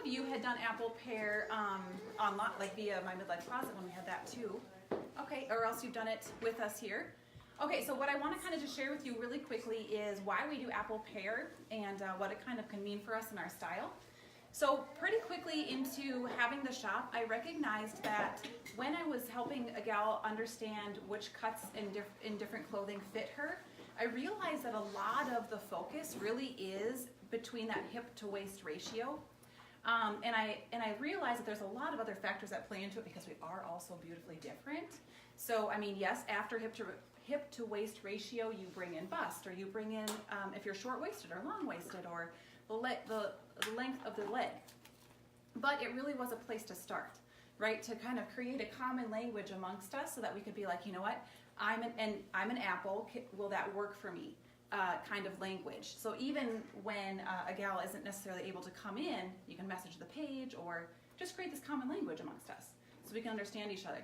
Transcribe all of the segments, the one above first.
you had done apple pear online, like via my midlife closet when we had that too. Okay, or else you've done it with us here. Okay, so what I want to kind of just share with you really quickly is why we do apple pear and what it kind of can mean for us in our style. So pretty quickly into having the shop, I recognized that when I was helping a gal understand which cuts in different clothing fit her, I realized that a lot of the focus really is between that hip to waist ratio. And I realized that there's a lot of other factors that play into it because we are also beautifully different. So, I mean, yes, after hip to waist ratio, you bring in bust, or you bring in, if you're short-waisted or long-waisted, or the length of the leg. But it really was a place to start, right? To kind of create a common language amongst us so that we could be like, you know what, I'm an apple, will that work for me? Kind of language. So even when a gal isn't necessarily able to come in, you can message the page or just create this common language amongst us so we can understand each other.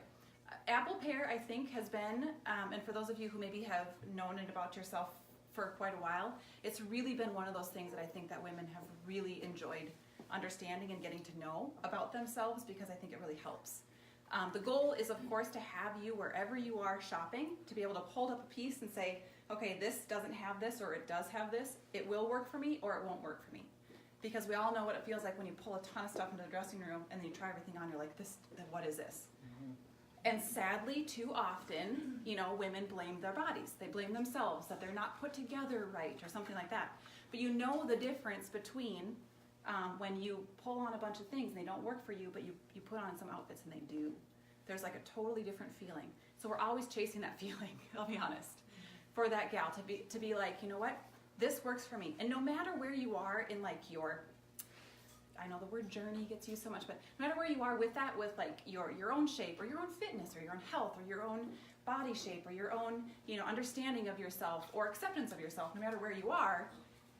Apple pear, I think, has been, and for those of you who maybe have known it about yourself for quite a while, it's really been one of those things that I think that women have really enjoyed understanding and getting to know about themselves, because I think it really helps. The goal is, of course, to have you wherever you are shopping to be able to hold up a piece and say, okay, this doesn't have this, or it does have this. It will work for me, or it won't work for me. Because we all know what it feels like when you pull a ton of stuff into the dressing room and then you try everything on, you're like, what is this? And sadly, too often, you know, women blame their bodies. They blame themselves, that they're not put together right or something like that. But you know the difference between when you pull on a bunch of things and they don't work for you, but you put on some outfits and they do. There's like a totally different feeling. So we're always chasing that feeling, I'll be honest, for that gal to be like, you know what, this works for me. And no matter where you are in like your, I know the word journey gets used so much, but no matter where you are with that, with like your own shape or your own fitness or your own health or your own body shape or your own, you know, understanding of yourself or acceptance of yourself, no matter where you are,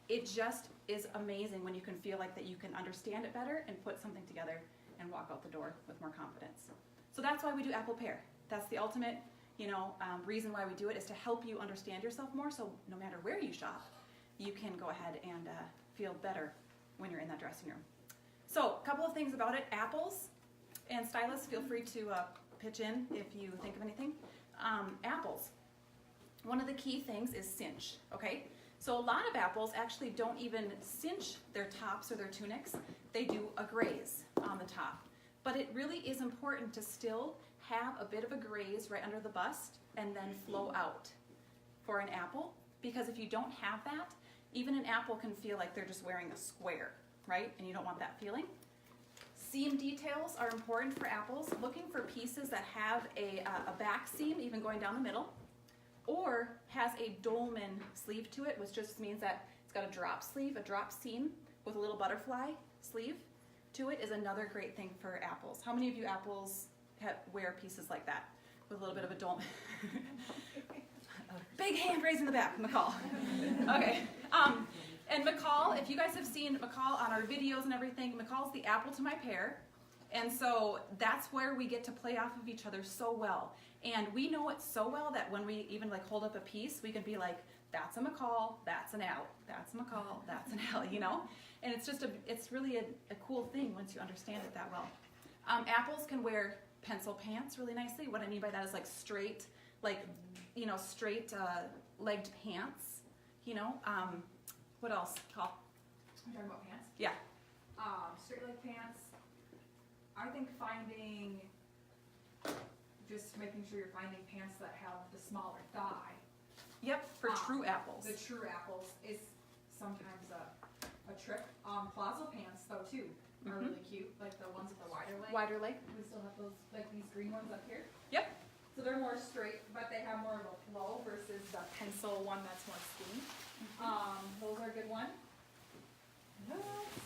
it just is amazing when you can feel like that you can understand it better and put something together and walk out the door with more confidence. So that's why we do apple pear. That's the ultimate, you know, reason why we do it, is to help you understand yourself more, so no matter where you shop, you can go ahead and feel better when you're in that dressing room. So a couple of things about it. Apples, and stylists, feel free to pitch in if you think of anything. Apples, one of the key things is cinch, okay? So a lot of apples actually don't even cinch their tops or their tunics. They do a graze on the top. But it really is important to still have a bit of a graze right under the bust and then flow out for an apple, because if you don't have that, even an apple can feel like they're just wearing a square, right? And you don't want that feeling. Seam details are important for apples. Looking for pieces that have a back seam, even going down the middle, or has a dolman sleeve to it, which just means that it's got a drop sleeve, a drop seam with a little butterfly sleeve to it, is another great thing for apples. How many of you apples wear pieces like that with a little bit of a dolman? Big hand raised in the back, McCall. Okay. And McCall, if you guys have seen McCall on our videos and everything, McCall's the apple to my pear. And so that's where we get to play off of each other so well. And we know it so well that when we even like hold up a piece, we can be like, that's a McCall, that's an Al, that's a McCall, that's an Al, you know? And it's just it's really a cool thing once you understand it that well. Apples can wear pencil pants really nicely. What I mean by that is like straight, like, you know, straight legged pants, you know? What else, Paul? You're talking about pants? Yeah. Straight leg pants. I think just making sure you're finding pants that have the smaller thigh. Yep, for true apples. The true apples is sometimes a trick. Plazo pants, though, too, are really cute. Like the ones with the wider leg. Wider leg. We still have those, like these green ones up here. Yep. So they're more straight, but they have more of a flow versus the pencil one that's more skinny. Those are a good one. What else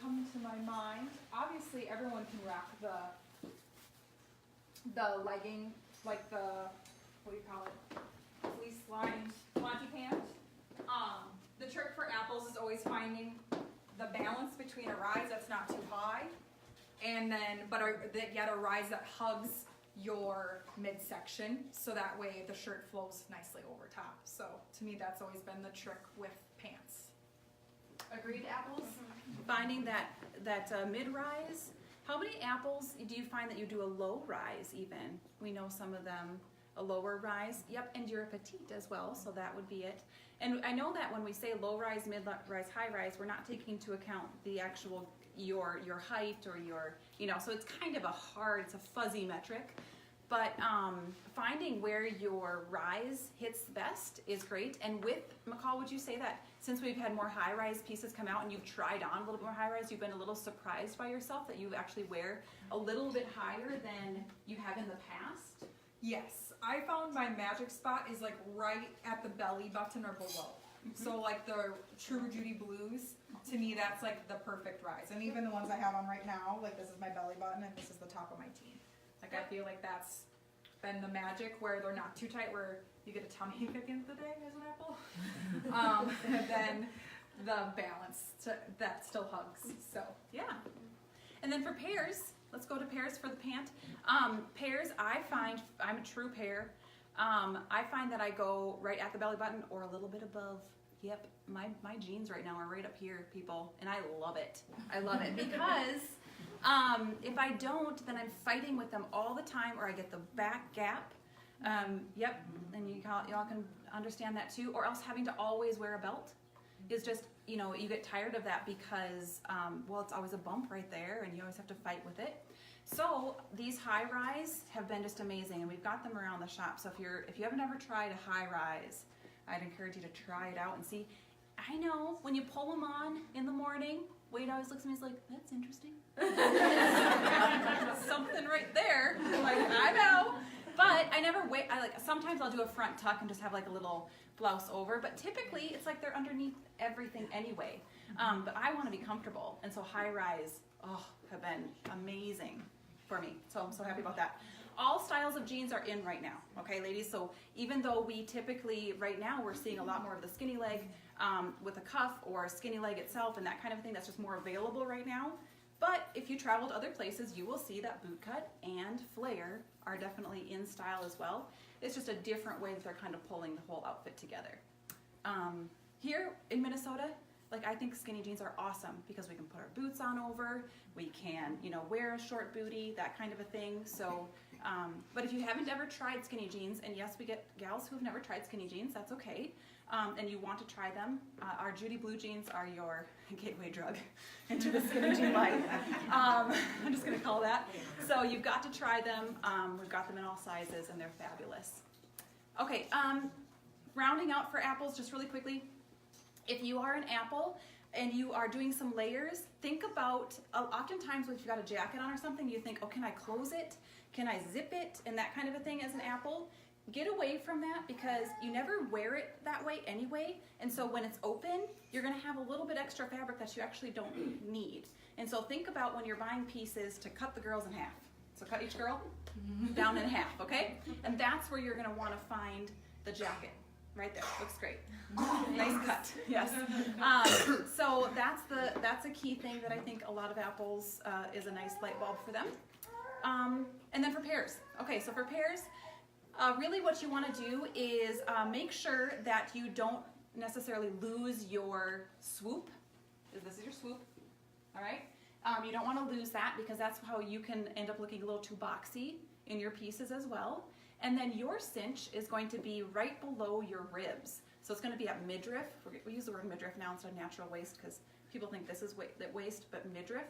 come to my mind? Obviously, everyone can rock the legging, like the, what do you call it, fleece lined Monty pant. The trick for apples is always finding the balance between a rise that's not too high, and then yet a rise that hugs your midsection, so that way the shirt flows nicely over top. So to me, that's always been the trick with pants. Agreed, apples? Finding that mid-rise. How many apples do you find that you do a low rise even? We know some of them a lower rise. Yep, and you're a petite as well, so that would be it. And I know that when we say low rise, mid rise, high rise, we're not taking into account the actual your height or your, so it's kind of it's a fuzzy metric. But finding where your rise hits best is great. And with McCall, would you say that since we've had more high-rise pieces come out and you've tried on a little bit more high-rise, you've been a little surprised by yourself that you actually wear a little bit higher than you have in the past? Yes, I found my magic spot is like right at the belly button or below. So like the true Judy blues, to me that's like the perfect rise. And even the ones I have on right now, like this is my belly button and this is the top of my tee. Like I feel like that's been the magic where they're not too tight, where you get a tummy ache at the end of the day as an apple. And then the balance that still hugs. So yeah. And then for pairs, let's go to pairs for the pant. Pairs, I find I'm a true pair. I find that I go right at the belly button or a little bit above. Yep, my jeans right now are right up here, people, and I love it. I love it because if I don't, then I'm fighting with them all the time, or I get the back gap. Yep, and y'all can understand that too. Or else having to always wear a belt is just, you get tired of that because, it's always a bump right there, and you always have to fight with it. So these high rise have been just amazing, and we've got them around the shop. So if you haven't ever tried a high rise, I'd encourage you to try it out and see. I know when you pull them on in the morning, Wade always looks at me and is like, that's interesting. Something right there. Like, I know. But I never wait. Sometimes I'll do a front tuck and just have like a little blouse over. But typically it's like they're underneath everything anyway. But I want to be comfortable. And so high rise, have been amazing for me. So I'm so happy about that. All styles of jeans are in right now, okay, ladies? So even though we typically, right now, we're seeing a lot more of the skinny leg with a cuff or skinny leg itself and that kind of thing, that's just more available right now. But if you travel to other places, you will see that boot cut and flare are definitely in style as well. It's just a different way that they're kind of pulling the whole outfit together. Here in Minnesota, I think skinny jeans are awesome because we can put our boots on over, we can, wear a short bootie, that kind of a thing. So, but if you haven't ever tried skinny jeans, and yes, we get gals who have never tried skinny jeans, that's okay, and you want to try them, our Judy Blue jeans are your gateway drug into the skinny jean life. I'm just going to call that. So you've got to try them. We've got them in all sizes, and they're fabulous. Okay, rounding out for apples, just really quickly. If you are an apple and you are doing some layers, think about, oftentimes if you've got a jacket on or something, you think, can I close it? Can I zip it? And that kind of a thing as an apple. Get away from that because you never wear it that way anyway. And so when it's open, you're gonna have a little bit extra fabric that you actually don't need. And so think about when you're buying pieces to cut the girls in half. So cut each girl down in half, okay? And that's where you're gonna wanna find the jacket. Right there, looks great. Nice cut, yes. So that's a key thing that I think a lot of apples is a nice light bulb for them. And then for pairs. Okay, so for pairs, really what you want to do is make sure that you don't necessarily lose your swoop. This is your swoop, all right? You don't want to lose that because that's how you can end up looking a little too boxy in your pieces as well. And then your cinch is going to be right below your ribs. So it's going to be at midriff. We use the word midriff now instead of natural waist because people think this is waist, but midriff.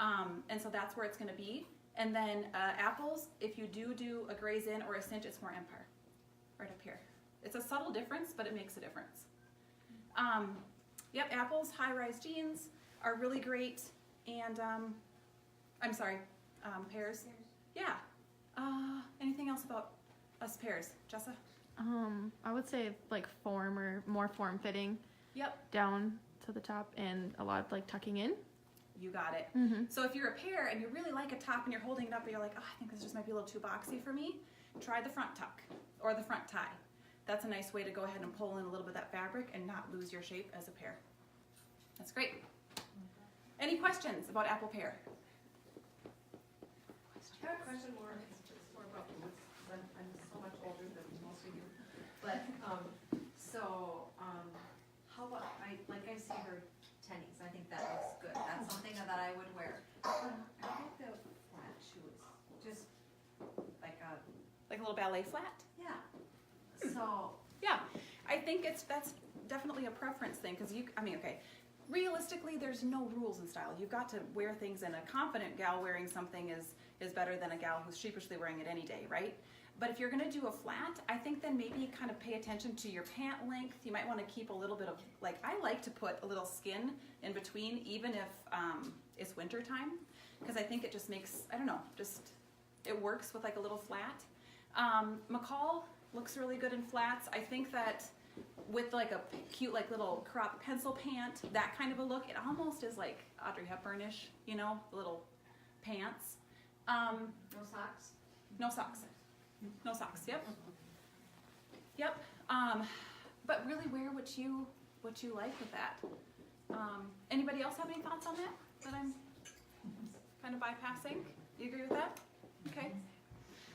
And so that's where it's going to be. And then apples, if you do a graze in or a cinch, it's more empire, right up here. It's a subtle difference, but it makes a difference. Yep, apples, high-rise jeans are really great. And I'm sorry, pairs. Yeah. Anything else about us pairs, Jessa? I would say form or more form fitting. Yep. Down to the top and a lot of tucking in. You got it. Mm-hmm. So if you're a pair and you really like a top and you're holding it up, but you're like, I think this just might be a little too boxy for me, try the front tuck or the front tie. That's a nice way to go ahead and pull in a little bit of that fabric and not lose your shape as a pair. That's great. Any questions about apple pair? I have a question more about boots. I'm so much older than most of you. But how about I see her tennies. I think that looks good. That's something that I would wear. I like the flat shoes, just like a, Like a little ballet flat? yeah. So, Yeah, I think that's definitely a preference thing, because okay, realistically, there's no rules in style. You've got to wear things, and a confident gal wearing something is better than a gal who's sheepishly wearing it any day, right? But if you're gonna do a flat, I think then maybe kind of pay attention to your pant length. You might wanna keep a little bit of, like, I like to put a little skin in between, even if it's winter time, because I think it just makes, I don't know, just, it works with like a little flat. McCall looks really good in flats. I think that with like a cute like little crop pencil pant, that kind of a look, it almost is like Audrey Hepburnish, you know, little pants. no socks? No socks. No socks, yep. Yep. But really wear what you like with that. Anybody else have any thoughts on that I'm kind of bypassing? You agree with that? Okay.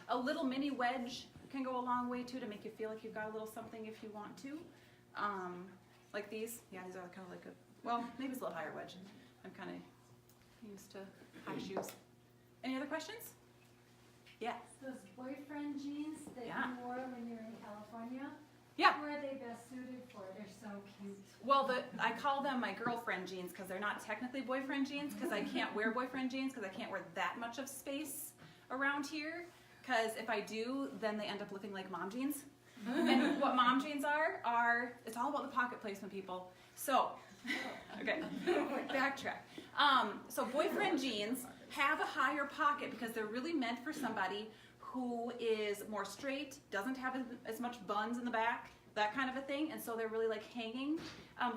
A little mini wedge can go a long way too, to make you feel like you've got a little something if you want to. Like these. Yeah, these are kind of like a, well, maybe it's a little higher wedge. I'm kind of used to high shoes. Any other questions? Yeah. Those boyfriend jeans that Yeah. you wore when you were in California, Yeah. who are they best suited for? They're so cute. Well, I call them my girlfriend jeans because they're not technically boyfriend jeans, because I can't wear boyfriend jeans because I can't wear that much of space around here. Because if I do, then they end up looking like mom jeans. And what mom jeans are, it's all about the pocket placement, people. So, okay, backtrack. So boyfriend jeans have a higher pocket because they're really meant for somebody who is more straight, doesn't have as much buns in the back, that kind of a thing. And so they're really like hanging,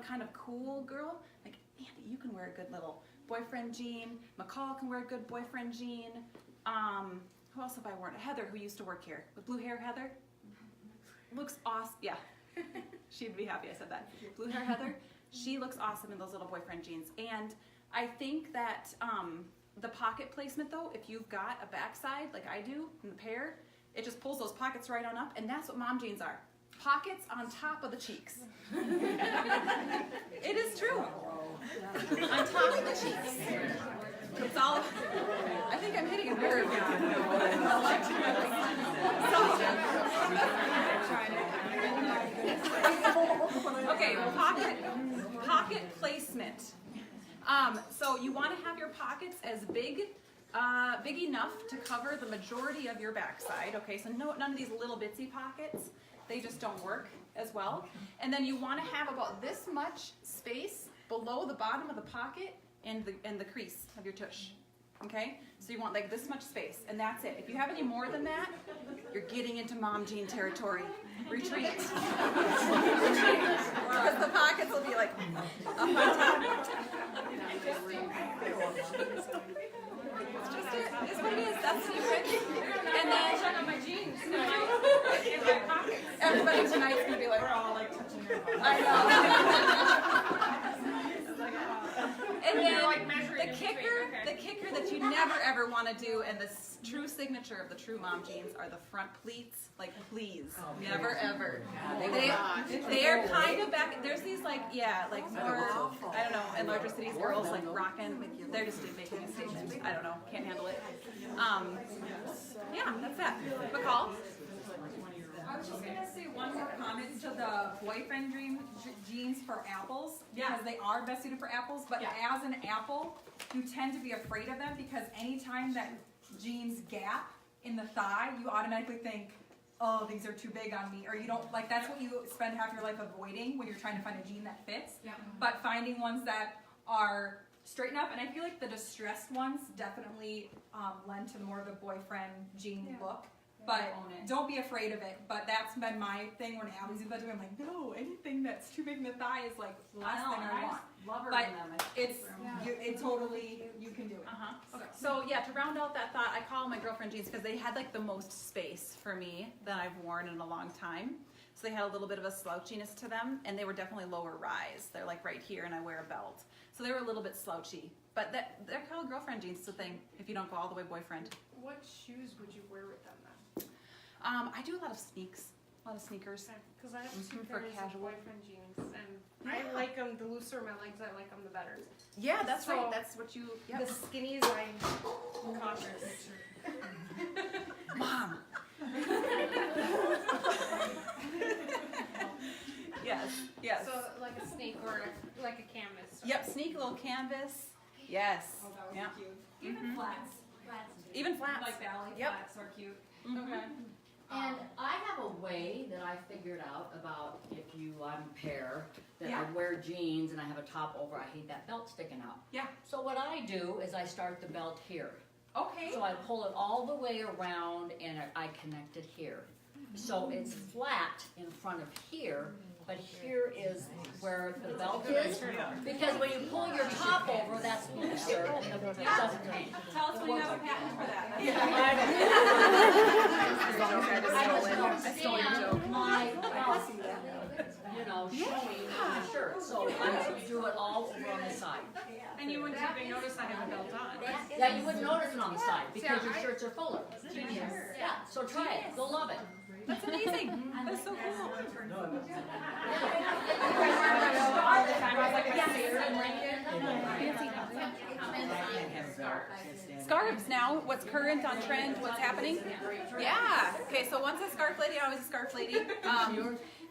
kind of cool girl. Like, Andy, you can wear a good little boyfriend jean. McCall can wear a good boyfriend jean. Who else have I worn? Heather, who used to work here. With blue hair, Heather. Looks awesome. Yeah. She'd be happy I said that. Blue hair Heather. She looks awesome in those little boyfriend jeans. And I think that the pocket placement though, if you've got a backside like I do in the pair, it just pulls those pockets right on up, and that's what mom jeans are. Pockets on top of the cheeks. It is true. On top of the cheeks. It's all, I think I'm hitting a nerve Okay, pocket placement. So you want to have your pockets as big enough to cover the majority of your backside. Okay, so none of these little bitsy pockets, they just don't work as well. And then you want to have about this much space below the bottom of the pocket and the crease of your tush. Okay, so you want like this much space, and that's it. If you have any more than that, you're getting into mom jean territory. Retreat. Retreat. Because the pockets will be like up on top. It's just it. It's what it is. That's what it is. And then check on my jeans in my pockets. Everybody tonight's gonna be like, we're all like touching their bodies. I know. And then the kicker that you never ever want to do, and the true signature of the true mom jeans, are the front pleats. Like, please, never ever. They're kind of back. There's these like more, I don't know, in larger cities, girls like rocking. They're just making a statement. I don't know, can't handle it. Yeah, that's that. McCall. I was just gonna say one more comment to the boyfriend jeans for apples, because they are best suited for apples, but as an apple, you tend to be afraid of them, because anytime that jeans gap in the thigh, you automatically think, oh, these are too big on me, or you don't, like, that's what you spend half your life avoiding when you're trying to find a jean that fits. But finding ones that are straight enough, and I feel like the distressed ones definitely lend to more of a boyfriend jean look. But don't be afraid of it. But that's been my thing when Abby's in bed with me. I'm like, no, anything that's too big in the thigh is like last thing I want. Love her But in them. it totally, you can do it. Okay. So yeah, to round out that thought, I call my girlfriend jeans because they had like the most space for me that I've worn in a long time. So they had a little bit of a slouchiness to them, and they were definitely lower rise. They're like right here, and I wear a belt. So they were a little bit slouchy. But they're called girlfriend jeans. It's the thing, if you don't go all the way boyfriend. What shoes would you wear with them then? I do a lot of sneakers. Because I have two For pairs casual. of boyfriend jeans, and I like them, the looser my legs, I like them the better. Yeah, that's So, right. That's what you. The Yep. skinnies, I'm cautious. Mom. Yes. Yes. So like a snake or like a canvas. Yep. Sneak little canvas. Yes. Oh, that would Yeah. be cute. Even Mhm. flats. Even flats. Like ballet Yep. flats are cute. Mhm. Okay. And I have a way that I figured out about if I'm a pair, that Yeah. I wear jeans and I have a top over, I hate that belt sticking out. Yeah. So what I do is I start the belt here. Okay. So I pull it all the way around and I connect it here. So it's flat in front of here, but here is where the belt is. Because when you pull your top over, that's looser and the belt doesn't hang. Tell us when you have a patent for that. I just don't stand my belt, showing on the shirt, so I do it all over on the side. And you wouldn't even notice I have a belt on. Yeah, you wouldn't notice it on the side because your I- shirts are fuller. Yeah, so try it, you'll love it. That's amazing. That's so cool. Scarves now. What's current on trend? What's happening? Yeah. Okay. So once a scarf lady, always a scarf lady.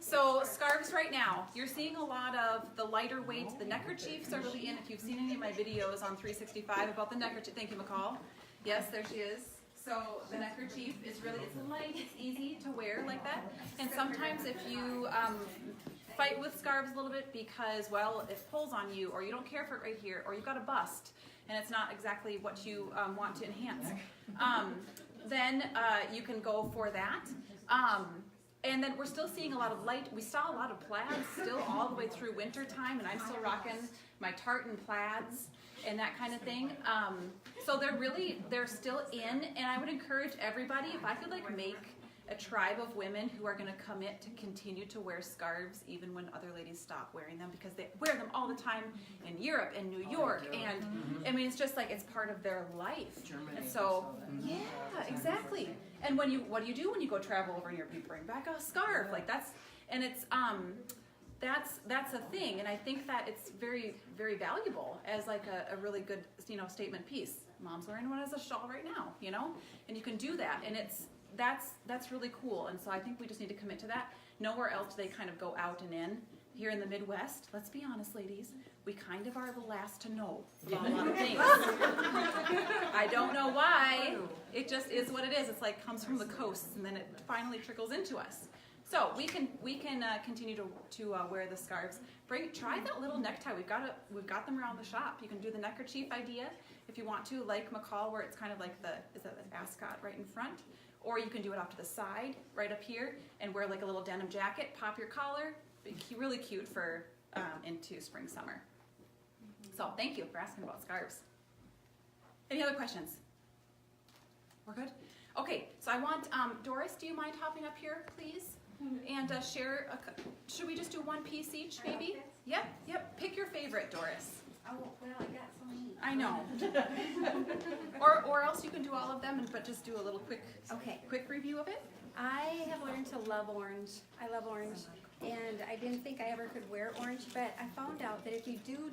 So scarves right now, you're seeing a lot of the lighter weight. The neckerchiefs are really in. If you've seen any of my videos on 365 about the neckerchief, thank you, McCall. Yes, there she is. So the neckerchief is really, it's light, it's easy to wear like that. And sometimes if you fight with scarves a little bit because, well, it pulls on you, or you don't care for it right here, or you've got a bust, and it's not exactly what you want to enhance, then you can go for that. And then we're still seeing a lot of light, we saw a lot of plaids still all the way through winter time, and I'm still rocking my tartan plaids and that kind of thing. So they're still in, and I would encourage everybody, if I could like make a tribe of women who are going to commit to continue to wear scarves even when other ladies stop wearing them, because they wear them all the time in Europe and New York, and I mean it's just like it's part of their life. And so yeah, exactly. And what do you do when you go travel over in Europe? You bring back a scarf, like that's a thing, and I think that it's very, very valuable as like a really good statement piece. Mom's wearing one as a shawl right now, and you can do that, and that's really cool. And so I think we just need to commit to that. Nowhere else do they kind of go out and in. Here in the Midwest, let's be honest, ladies, we kind of are the last to know about a lot of things. I don't know why. It just is what it is. It's like comes from the coasts and then it finally trickles into us. So we can continue to wear the scarves. Try that little necktie. We've got them around the shop. You can do the neckerchief idea if you want to, like McCall, where it's kind of like the ascot right in front, or you can do it off to the side, right up here, and wear like a little denim jacket. Pop your collar. Be really cute for into spring summer. So thank you for asking about scarves. Any other questions? We're good? Okay, so I want, Doris, do you mind hopping up here, please? And share, should we just do one piece each, maybe? Yep, pick your favorite, Doris. Oh, well, I got so many. I know. or else you can do all of them, but just do a little quick review of it. I have learned to love orange. I love orange, and I didn't think I ever could wear orange, but I found out that if you do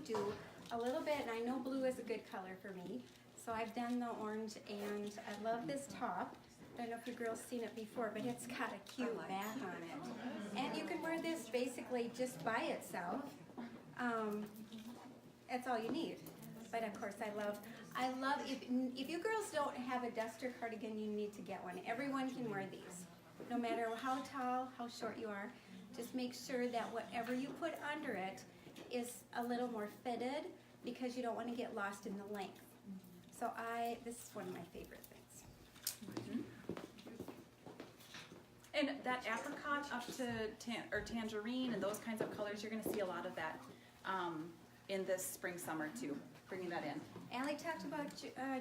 a little bit, and I know blue is a good color for me, so I've done the orange, and I love this top. I don't know if you girls seen it before, but it's got a cute back on it. And you can wear this basically just by itself. That's all you need. But of course I love, if you girls don't have a duster cardigan, you need to get one. Everyone can wear these. No matter how tall, how short you are, just make sure that whatever you put under it is a little more fitted, because you don't want to get lost in the length. So this is one of my favorite things. And that apricot up to tangerine and those kinds of colors, you're going to see a lot of that in this spring summer too, bringing that in. Allie talked about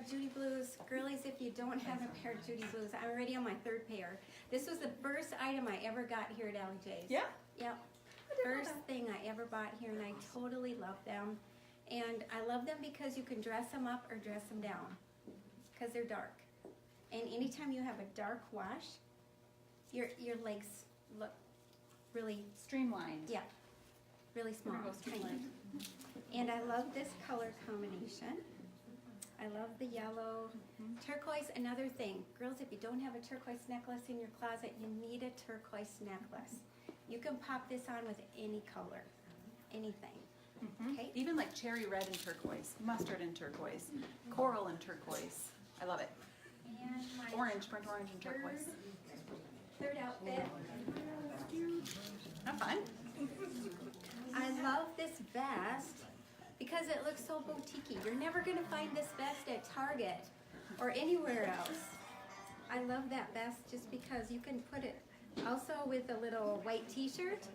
Judy Blues. Girlies, if you don't have a pair of Judy Blues, I'm already on my third pair. This was the first item I ever got here at Allie J's. Yeah? Yep. First thing I ever bought here, and I totally love them. And I love them because you can dress them up or dress them down, because they're dark. And anytime you have a dark wash, your legs look really, Streamlined. yeah. really small, tiny. And I love this color combination. I love the yellow. Turquoise, another thing. Girls, if you don't have a turquoise necklace in your closet, you need a turquoise necklace. You can pop this on with any color, anything. Okay? Even like cherry red and turquoise, mustard and turquoise, coral and turquoise. I love it. And my Orange, burnt orange and turquoise. third outfit. Have fun. I love this vest because it looks so boutique-y. You're never gonna find this vest at Target or anywhere else. I love that vest just because you can put it also with a little white t-shirt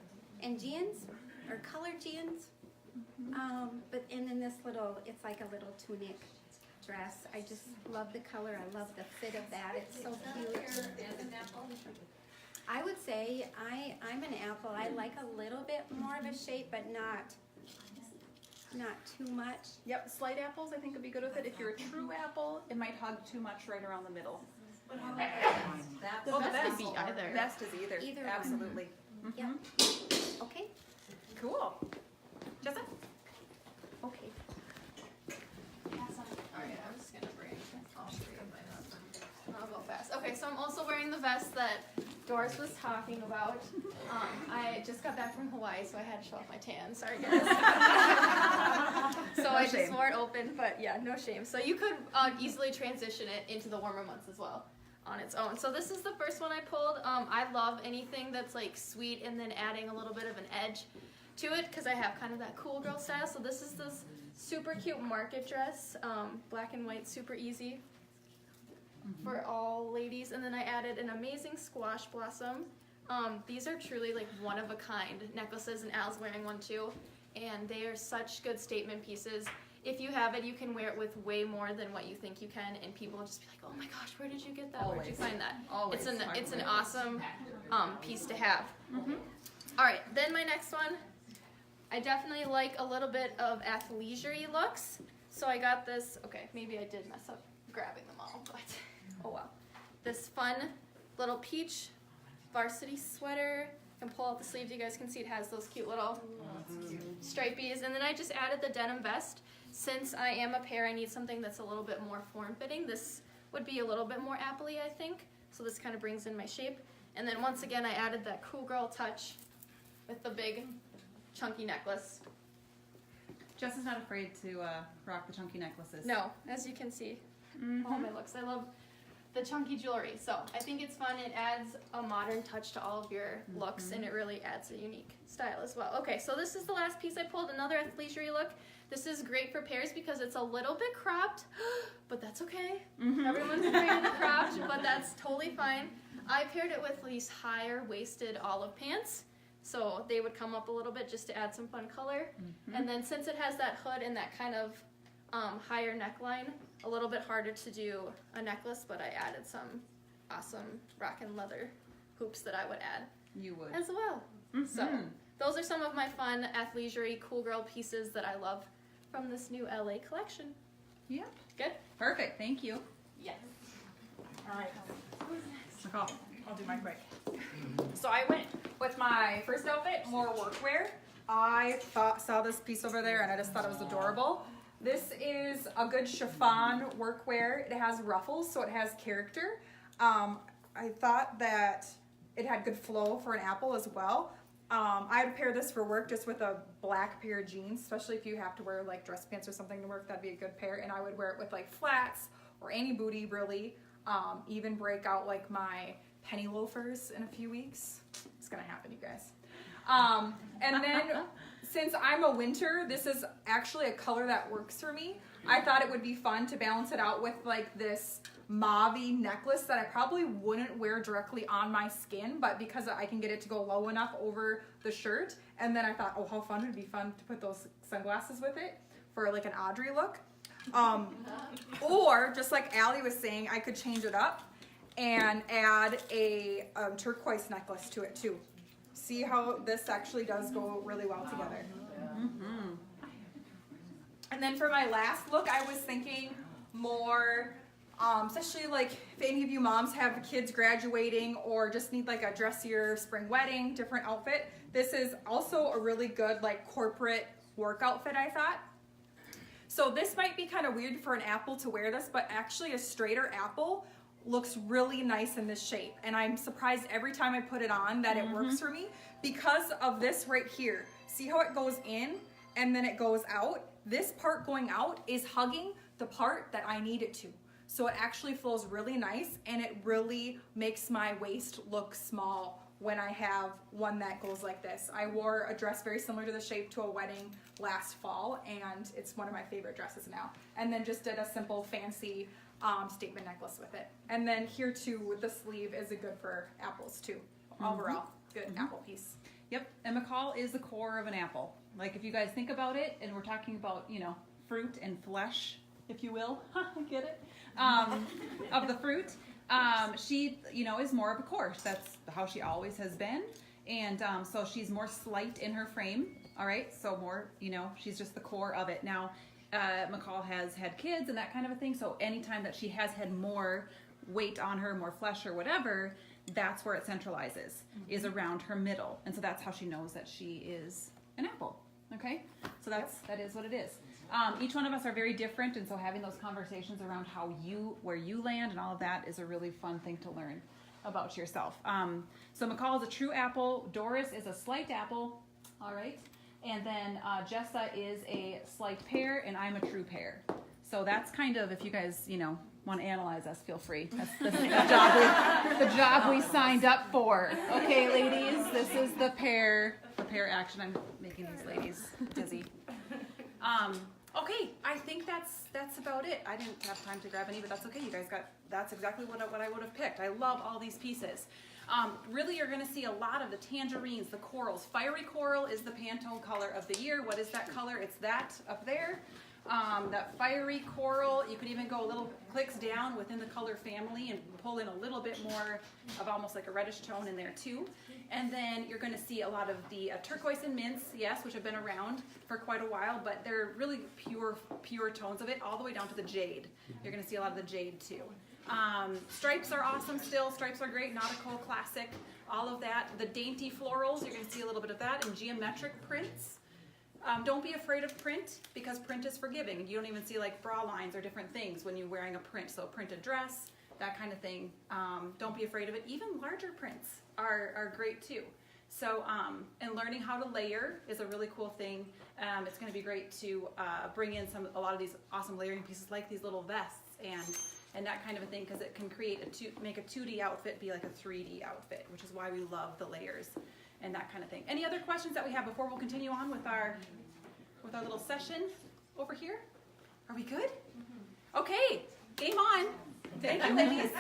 and jeans or colored jeans. And then this little, it's like a little tunic dress. I just love the color. I love the fit of that. It's so cute. I would say I'm an apple. I like a little bit more of a shape, but not too much. Yep, slight apples I think would be good with it. If you're a true apple, it might hug too much right around the middle. That's Oh, the Vest could vest. be either. Best is either. Either one. Absolutely. Yep. Okay. Cool. Jessa? Okay. Alright, I'm just gonna bring all three of mine up. I'll go fast. Okay, so I'm also wearing the vest that Doris was talking about. I just got back from Hawaii, so I had to show off my tan. Sorry, guys. So I just shame. wore it open, but yeah, no shame. So you could easily transition it into the warmer months as well on its own. So this is the first one I pulled. I love anything that's like sweet and then adding a little bit of an edge to it because I have kind of that cool girl style. So this is this super cute market dress, black and white, super easy for all ladies. And then I added an amazing squash blossom. These are truly like one of a kind necklaces, and Al's wearing one too. And they are such good statement pieces. If you have it, you can wear it with way more than what you think you can, and people will just be like, "Oh my gosh, where did you get that? Where did you find that?" Always. It's an awesome piece to have. All right, then my next one. I definitely like a little bit of athleisure looks, so I got this. Okay, maybe I did mess up grabbing them all, but oh well. This fun little peach varsity sweater. I can pull out the sleeves. You guys can see it has those cute little stripies, and then I just added the denim vest. Since I am a pair, I need something that's a little bit more form-fitting. This would be a little bit more apple-y, I think. So this kind of brings in my shape. And then once again, I added that cool girl touch with the big chunky necklace. Jess is not afraid to rock the chunky necklaces. No, as you can see, all my looks. I love the chunky jewelry. So I think it's fun. It adds a modern touch to all of your looks, and it really adds a unique style as well. Okay, so this is the last piece I pulled, another athleisure look. This is great for pairs because it's a little bit cropped, but that's okay. Everyone's wearing the cropped, but that's totally fine. I paired it with these higher waisted olive pants. So they would come up a little bit just to add some fun color. And then since it has that hood and that kind of higher neckline, a little bit harder to do a necklace, but I added some awesome rockin' leather hoops that I would add You would. as well. So those are some of my fun athleisure cool girl pieces that I love from this new LA collection. Yep. Good? Perfect. Thank you. Yes. All right. Nicole, I'll do mine quick. So I went with my first outfit, more workwear. I saw this piece over there and I just thought it was adorable. This is a good chiffon workwear. It has ruffles, so it has character. I thought that it had good flow for an apple as well. I'd pair this for work just with a black pair of jeans, especially if you have to wear like dress pants or something to work. That'd be a good pair. And I would wear it with like flats or any booty really. Even break out like my penny loafers in a few weeks. It's gonna happen, you guys. And then since I'm a winter, this is actually a color that works for me. I thought it would be fun to balance it out with like this mauve-y necklace that I probably wouldn't wear directly on my skin, but because I can get it to go low enough over the shirt. And then I thought, oh, how fun would it be fun to put those sunglasses with it for like an Audrey look. Or just like Allie was saying, I could change it up and add a turquoise necklace to it too. See how this actually does go really well together. And then for my last look, I was thinking more Especially like if any of you moms have kids graduating or just need like a dressier spring wedding, different outfit. This is also a really good like corporate work outfit, I thought. So this might be kind of weird for an apple to wear this, but actually a straighter apple looks really nice in this shape. And I'm surprised every time I put it on that it works for me because of this right here. See how it goes in and then it goes out? This part going out is hugging the part that I need it to. So it actually flows really nice and it really makes my waist look small when I have one that goes like this. I wore a dress very similar to the shape to a wedding last fall and it's one of my favorite dresses now. And then just did a simple fancy statement necklace with it. And then here too with the sleeve is a good for apples too. Overall, good apple piece. Yep, and McCall is the core of an apple. Like if you guys think about it, and we're talking about, you know, fruit and flesh, if you will, get it? Of the fruit, she, you know, is more of a core. That's how she always has been. And so she's more slight in her frame, all right? So more, you know, she's just the core of it. Now, McCall has had kids and that kind of a thing, so anytime that she has had more weight on her, more flesh or whatever, that's where it centralizes, is around her middle. And so that's how she knows that she is an apple, okay? So that is what it is. Each one of us are very different, and so having those conversations around where you land and all of that is a really fun thing to learn about yourself. So McCall is a true apple, Doris is a slight apple, all right? And then Jessa is a slight pear, and I'm a true pear. So that's kind of, if you guys, you know, want to analyze us, feel free. That's the job we signed up for. Okay, ladies, this is the pear action. I'm making these ladies dizzy. Okay, I think that's about it. I didn't have time to grab any, but that's okay. You guys that's exactly what I would have picked. I love all these pieces. Really, you're going to see a lot of the tangerines, the corals. Fiery coral is the Pantone color of the year. What is that color? It's that up there. That fiery coral, you could even go a little clicks down within the color family and pull in a little bit more of almost like a reddish tone in there too. And then you're going to see a lot of the turquoise and mints, yes, which have been around for quite a while, but they're really pure tones of it, all the way down to the jade. You're going to see a lot of the jade too. Stripes are awesome still. Stripes are great. Nautical, classic, all of that. The dainty florals, you're going to see a little bit of that. And geometric prints. Don't be afraid of print, because print is forgiving. You don't even see like bra lines or different things when you're wearing a print. So a printed dress, that kind of thing. Don't be afraid of it. Even larger prints are great too. So, and learning how to layer is a really cool thing. It's going to be great to bring in a lot of these awesome layering pieces like these little vests and that kind of a thing, because it can make a 2D outfit be like a 3D outfit, which is why we love the layers and that kind of thing. Any other questions that we have before we'll continue on with our little session over here? Are we good? Okay, game on. Thank you, ladies.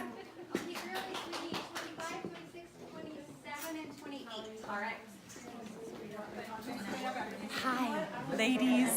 Okay, girl, we need 25, 26, 27, and 28. All right. Hi, ladies.